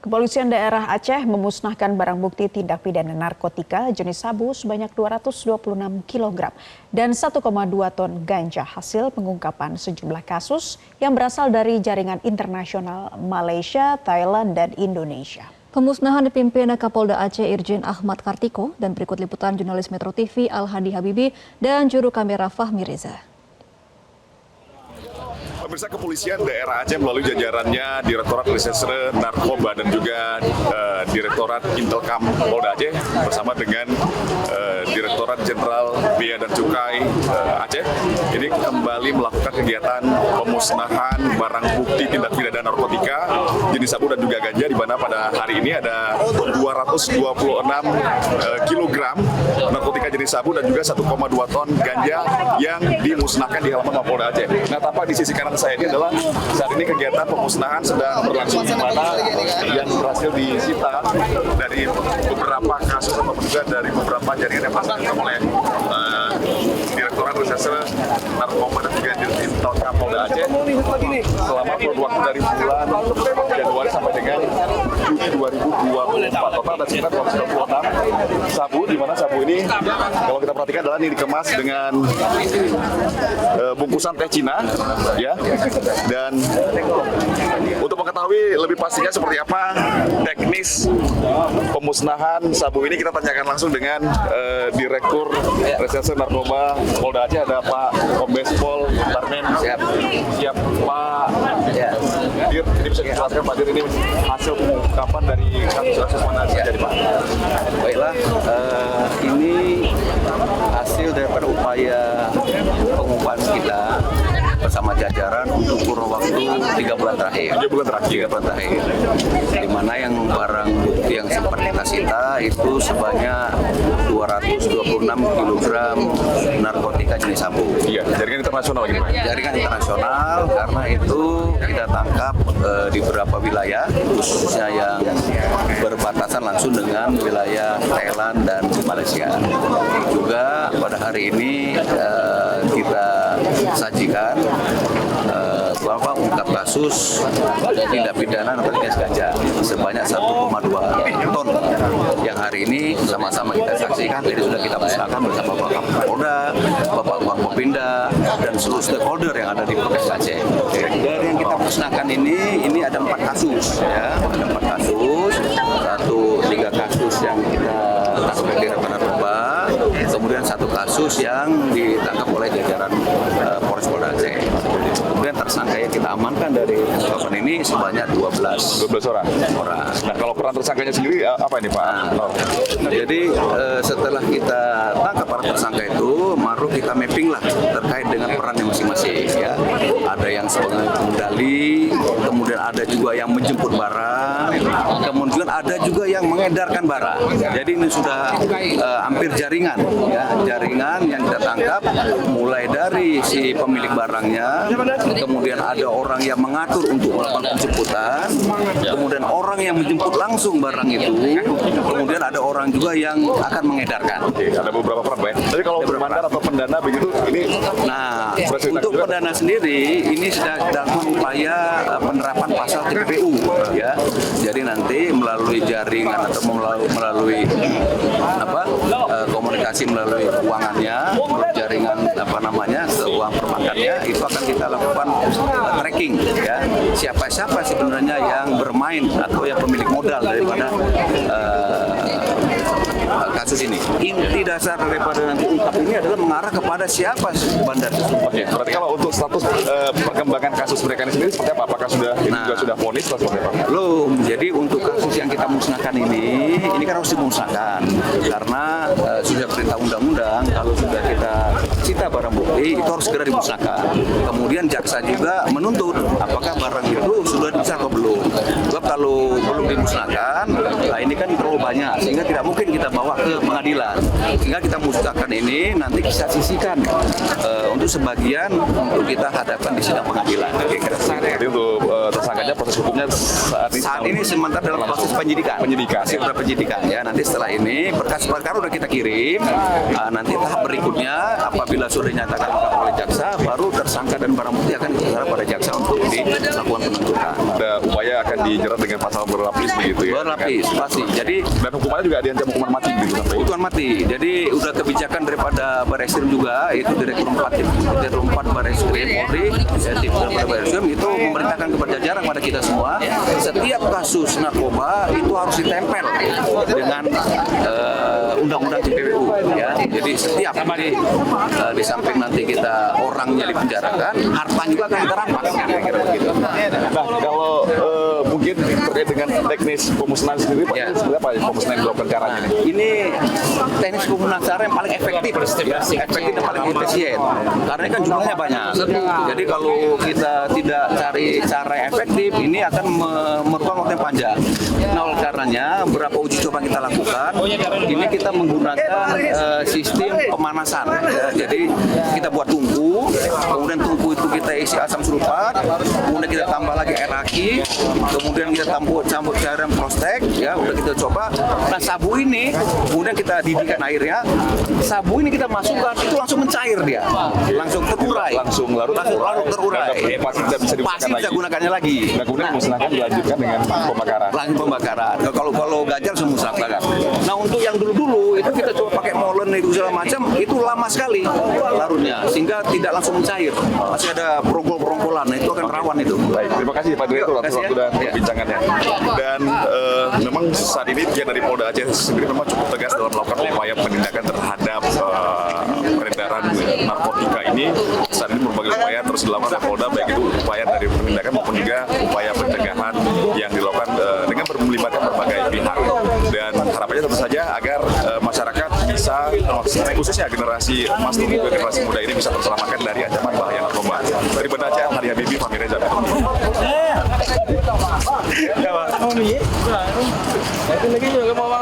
Kepolisian daerah Aceh memusnahkan barang bukti tindak pidana narkotika jenis sabu sebanyak 226 kg dan 1,2 ton ganja hasil pengungkapan sejumlah kasus yang berasal dari jaringan internasional Malaysia, Thailand, dan Indonesia. Pemusnahan dipimpin Kapolda Aceh Irjen Ahmad Kartiko dan berikut liputan jurnalis Metro TV Al-Hadi Habibi dan juru kamera Fahmi Reza. Pemirsa, kepolisian daerah Aceh melalui jajarannya Direktorat Reserse Narkoba dan juga Direktorat Intelkam Polda Aceh bersama dengan Direktorat Jenderal Bea dan Cukai Aceh ini kembali melakukan kegiatan pemusnahan barang bukti tindak pidana narkotika jenis sabu dan juga ganja, di mana pada hari ini ada 226 kg narkotika jenis sabu dan juga 1,2 ton ganja yang dimusnahkan di halaman Mapolda Aceh. Nah, tampak di sisi kanan saya ini adalah saat ini kegiatan pemusnahan sedang berlangsung, di mana yang berhasil disita dari beberapa kasus atau juga dari beberapa jaringan yang dilakukan oleh Direktorat Reserse Narkoba dan juga Intelkam Polda Aceh selama waktu dari bulan Januari sampai dengan Juni 2024. Total ada sekitar 226 sabu, di mana sabu ini kalau kita perhatikan adalah ini dikemas dengan bungkusan teh Cina, ya. Dan untuk mengetahui lebih pastinya seperti apa teknis pemusnahan sabu ini, kita tanyakan langsung dengan Direktur Reserse Narkoba Polda Aceh, ada Pak Kombes Pol Tarmen. Siap Pak. Dir, ini bisa dijelaskan Pak Dir, ini hasil pengungkapan dari kasus-kasus mana saja, Pak? Baiklah, ini hasil daripada upaya pengungkapan kita bersama jajaran untuk kurun waktu 3 bulan terakhir. 3 bulan terakhir. Di mana yang barang bukti yang sempat kita sita itu sebanyak 226 kg narkotika jenis sabu. Iya, jaringan internasional gitu, Pak. Jaringan internasional, karena itu kita tangkap di beberapa wilayah, khususnya yang berbatasan langsung dengan wilayah Thailand dan Malaysia. Juga pada hari ini kita sajikan bahwa ungkap kasus tindak pidana narkotika ganja sebanyak 1,2 ton yang hari ini sama-sama kita saksikan. Jadi sudah kita musnahkan bersama Bapak Kapolda, Bapak Wangkopinda, dan seluruh stakeholder yang ada di Provinsi Aceh. Dari yang kita musnahkan ini ada 4 kasus, ya, ada 4 kasus, 3 kasus yang kita tangkap di narkoba, kemudian 1 kasus yang ditangkap oleh jajaran Polres Polda Aceh. Kemudian tersangka yang kita amankan dari kawasan ini sebanyak 12 orang. Nah, kalau peran tersangkanya sendiri apa ini, Pak? Jadi setelah kita tangkap para tersangka itu, baru kita mapping lah terkait dengan perannya masing-masing, ya. Ada yang sebagai pengendali, kemudian ada juga yang menjemput barang, kemudian ada juga yang mengedarkan barang. Jadi ini sudah hampir jaringan, ya, jaringan yang kita tangkap mulai dari si pemilik barangnya, kemudian ada orang yang mengatur untuk melakukan penjemputan, kemudian orang yang menjemput langsung barang itu, kemudian ada orang juga yang akan mengedarkan. Oke, ada beberapa peran, Pak. Tapi kalau bermandat atau pendana begitu, ini untuk pendana sendiri ini sedang dalam upaya penerapan pasal TPPU, ya. Jadi nanti melalui jaringan atau melalui komunikasi melalui keuangannya, jaringan keuangan perbankannya, itu akan kita lakukan tracking, ya, siapa sebenarnya yang bermain atau yang pemilik modal daripada kasus ini. Inti dasar daripada nanti ungkap ini adalah mengarah kepada siapa bandar tersebut. Oke, berarti kalau untuk status perkembangan kasus mereka ini sendiri seperti apa? Apakah juga sudah vonis atau seperti apa? Belum. Jadi untuk kasus yang kita musnahkan ini kan harus dimusnahkan karena sudah perintah undang-undang, kalau sudah kita cita barang bukti itu harus segera dimusnahkan. Kemudian jaksa juga menuntut apakah barang itu sudah bisa atau belum. Sebab kalau belum dimusnahkan, nah ini kan terlalu banyak sehingga tidak mungkin kita bawa ke pengadilan. Sehingga kita musnahkan ini nanti kita sisihkan untuk sebagian untuk kita hadapkan di sidang pengadilan. Jadi untuk tersangkanya proses hukumnya Saat ini sementara dalam proses penyidikan. Masih dalam penyidikan ya. Nanti setelah ini berkas perkara udah kita kirim. Nanti tahap berikutnya apabila sudah dinyatakan oleh jaksa, baru tersangka dan barang bukti akan diserahkan pada jaksa untuk dilakukan penuntutan. ada upaya akan dijerat dengan pasal berlapis begitu ya. Berlapis pasti. Jadi Dan hukumannya juga diancam hukuman mati gitu sampai. hukuman mati. Jadi udah kebijakan daripada Barreskrim juga, itu Direktur 4 Barreskrim Polri, Tim daripada Barreskrim itu memerintahkan kepada jajaran pada kita semua, setiap kasus narkoba itu harus ditempel dengan undang-undang TPPU ya. Jadi setiap di samping nanti kita orangnya dipenjarakan, harta juga akan kita rampas kira-kira begitu. Nah, kalau mungkin terkait dengan teknis pemusnahan sendiri, Pak, Ya. sebenarnya apa pemusnahan yang dilakukan caranya ini? Ini teknis pemusnahan cara yang paling efektif, ya, efektif dan paling efisien. Karena kan jumlahnya banyak. Jadi kalau kita tidak cari cara yang efektif, ini akan memerlukan waktu yang panjang. Nah, oleh karenanya beberapa uji coba kita lakukan, ini kita menggunakan sistem pemanasan. Ya. Jadi kita buat tungku, kemudian tungku itu kita isi asam sulfat, kemudian kita tambah lagi air aki, kemudian kita campur cairan prostek, ya udah kita coba. Nah sabu ini, kemudian kita didihkan airnya, sabu ini kita masukkan, itu langsung mencair dia, langsung terurai, Langsung larut terurai. Pasti tidak bisa digunakan Pasti bisa lagi. gunakannya lagi. Nah, kemudian pemusnahan dilanjutkan dengan pembakaran. Langsung pembakaran. Nah, kalau gajah langsung musnahkan. Nah untuk yang dulu itu kita coba pakai molen itu segala macam, itu lama sekali larutnya, sehingga tidak langsung mencair. Masih ada perongkol-perongkolan, nah, itu akan rawan itu. Baik, terima kasih Pak Direktur atas Terima kasih, waktu dan ya. perbincangannya. Dan memang saat ini pihak dari Polda Aceh sendiri memang cukup tegas dalam melakukan upaya penindakan terhadap peredaran narkotika ini. Saat ini berbagai upaya terus dilakukan oleh Polda, baik itu upaya dari penindakan maupun juga upaya pencegahan yang dilakukan dengan melibatkan berbagai pihak. Dan harapannya tentu saja agar masyarakat bisa, khususnya generasi emas dan juga generasi muda ini bisa terselamatkan dari ancaman bahaya narkoba. Dari Banda Aceh, Hari Habibie, Fahmi Reza.